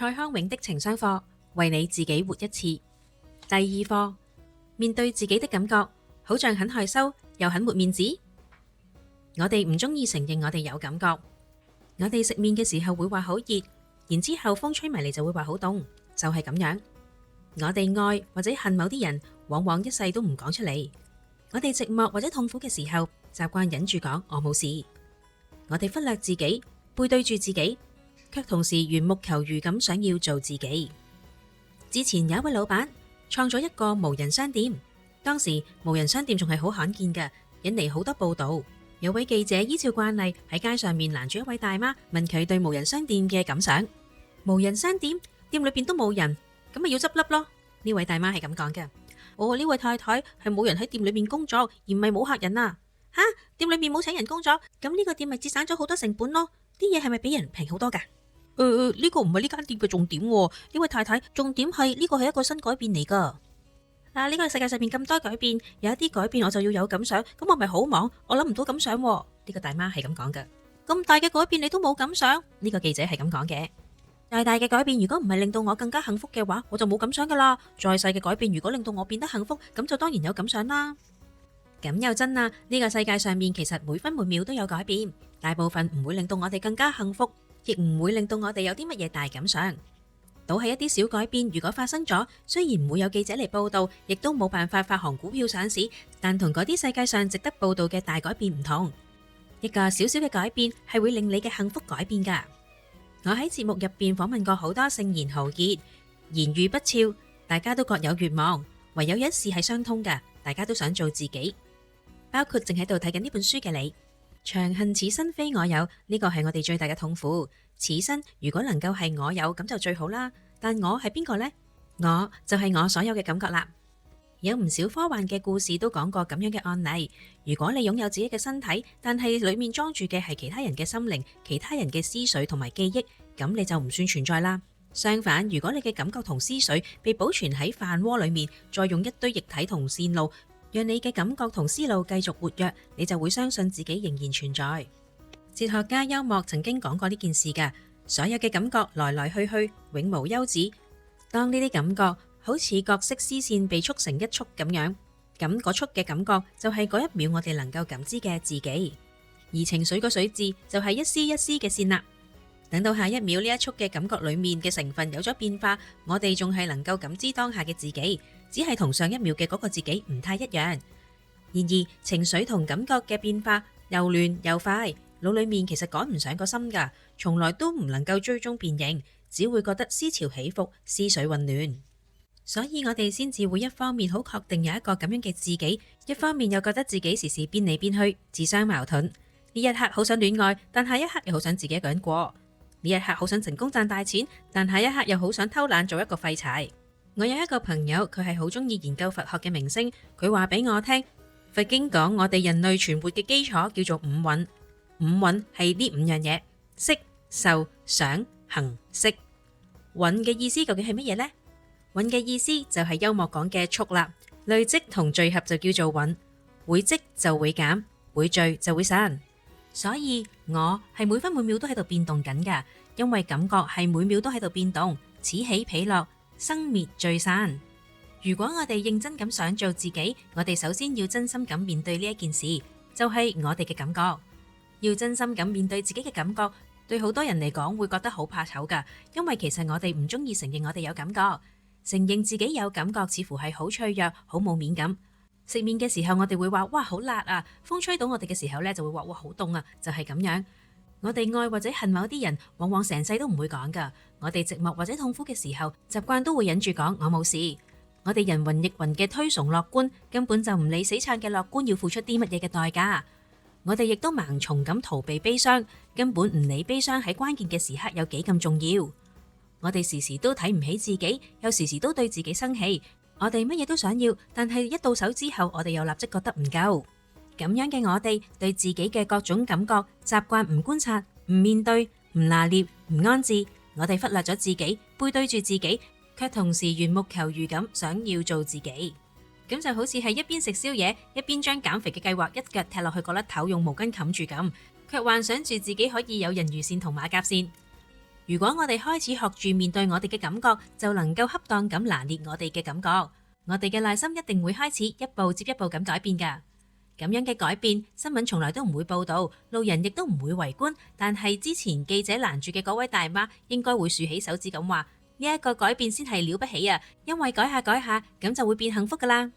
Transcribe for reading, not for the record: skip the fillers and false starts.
蔡康永的情商課，為你自己活一次。第二課，面對自己的感覺，好像很害羞，又很沒面子。我哋唔中意承認我哋有感覺。我哋食麵嘅時候會話好熱，然之後風吹埋嚟就會話好凍，就係咁樣。我哋愛或者恨某啲人，往往一世都唔講出嚟。我哋寂寞或者痛苦嘅時候，習慣忍住講我冇事。我哋忽略自己，背對住自己，卻同時緣木求魚咁想要做自己。之前有一位老闆創咗一個無人商店，當時無人商店仲係好罕見嘅，引嚟好多報道。有位記者依照慣例喺街上面攔住一位大媽，問佢對無人商店嘅感想。無人商店，店裏邊都冇人，咁咪要執笠咯？呢位大媽係咁講嘅。哦，呢位太太係冇人喺店裏面工作，而唔係冇客人啊。吓，店裏面冇請人工作，咁呢個店咪節省咗好多成本咯？啲嘢係咪比人平好多噶？呢個唔係呢間店嘅重點喎。呢位太太，重點係呢個係一個新改變嚟噶。呢個世界上面咁多改變，有一啲改變我就要有感想，咁我咪好忙，我諗唔到感想喎。呢個大媽係咁講噶。咁大嘅改變你都冇感想？呢個記者係咁講嘅。大嘅改變如果唔係令到我更加幸福嘅話，我就冇感想噶啦。再細嘅改變如果令到我變得幸福，咁就當然有感想啦。咁又真啊，呢個世界上面其實每分每秒都有改變，大部分唔會令到我哋更加幸福，亦唔會令到我哋有啲乜嘢大感想。倒係一啲小改變，如果發生咗，雖然唔會有記者嚟報道，亦都冇辦法發行股票上市，但同嗰啲世界上值得報道嘅大改變唔同。一個小小嘅改變係會令你嘅幸福改變噶。我喺節目入邊訪問過好多聖賢豪傑，言語不肖，大家都各有願望，唯有一事係相通噶，大家都想做自己。包括正喺度睇緊呢本書嘅你，長恨此身非我有，呢個係我哋最大嘅痛苦。此身如果能夠係我有，咁就最好啦。但我係邊個呢？我就係我所有嘅感覺啦。有唔少科幻嘅故事都講過咁樣嘅案例。如果你擁有自己嘅身體，但係裏面裝住嘅係其他人嘅心靈、其他人嘅思緒同埋記憶，咁你就唔算存在啦。相反，如果你嘅感覺同思緒被保存喺飯鍋裏面，再用一堆液體同線路，讓你嘅感覺同思路繼續活躍，你就會相信自己仍然存在。哲學家幽默曾經講過呢件事㗎，所有嘅感覺來來去去，永無休止。當呢啲感覺好似各色絲線被束成一束咁樣，咁嗰束嘅感覺就係嗰一秒我哋能夠感知嘅自己。而情緒個水字就係一絲一絲嘅線啦。等到下一秒呢一束嘅感覺裏面嘅成分有咗變化，我哋仲係能夠感知當下嘅自己，只係同上一秒嘅嗰個自己唔太一樣。然而情緒同感覺嘅變化又亂又快，腦裏面其實趕唔上個心噶，從來都唔能夠追蹤變形，只會覺得思潮起伏，思緒混亂。所以我哋先至會一方面好確定有一個咁樣嘅自己，一方面又覺得自己時時變嚟變去，自相矛盾。呢一刻好想戀愛，但下一刻又好想自己一個人過。呢一刻好想成功賺大錢，但下一刻又好想偷懶做一個廢柴。我有一個朋友，佢係好中意研究佛學嘅明星，佢話俾我聽，佛經講我哋人類存活嘅基礎叫做五蘊。五蘊係呢五樣嘢：色、受、想、行、識。蘊嘅意思究竟係乜嘢呢？蘊嘅意思就係幽默講嘅束啦，累積同聚合就叫做蘊，會積就會減，會聚就會散。所以我係每分每秒都喺度變動緊噶，因為感覺係每秒都喺度變動，此起彼落，生滅聚散。如果我哋認真咁想做自己，我哋首先要真心咁面對呢一件事，就係我哋嘅感覺。要真心咁面對自己嘅感覺，對好多人嚟講會覺得好怕醜噶，因為其實我哋唔中意承認我哋有感覺，承認自己有感覺似乎係好脆弱、好冇面咁。食麵嘅時候我哋會話哇好辣啊，風吹到我哋嘅時候呢，就會話哇好凍啊，就係咁樣。我哋愛或者恨某啲人，往往成世都唔會講噶。我哋寂寞或者痛苦嘅時候，習慣都會忍住講我冇事。我哋人云亦云嘅推崇樂觀，根本就唔理死撐嘅樂觀要付出啲乜嘢嘅代價。我哋亦都盲從咁逃避悲傷，根本唔理悲傷喺關鍵嘅時刻有幾咁重要。我哋時時都睇唔起自己，又時時都對自己生氣。我哋乜嘢都想要，但係一到手之後，我哋又立即覺得唔夠。咁樣嘅我哋對自己嘅各種感覺習慣唔觀察、唔面對、唔拿捏、唔安置，我哋忽略咗自己，背對住自己，卻同時緣木求魚咁想要做自己。咁就好似係一邊食宵夜，一邊將減肥嘅計劃一腳踢落去個甩頭，用毛巾冚住咁，卻幻想住自己可以有人魚線同馬甲線。如果我哋開始學住面對我哋嘅感覺，就能夠恰當咁拿捏我哋嘅感覺，我哋嘅內心一定會開始一步接一步咁改變㗎。咁樣嘅改變，新聞從來都唔會報道，路人亦都唔會圍觀。但係之前記者攔住嘅嗰位大媽，應該會豎起手指咁話：呢一個改變先係了不起啊！因為改下改下，咁就會變幸福噶啦。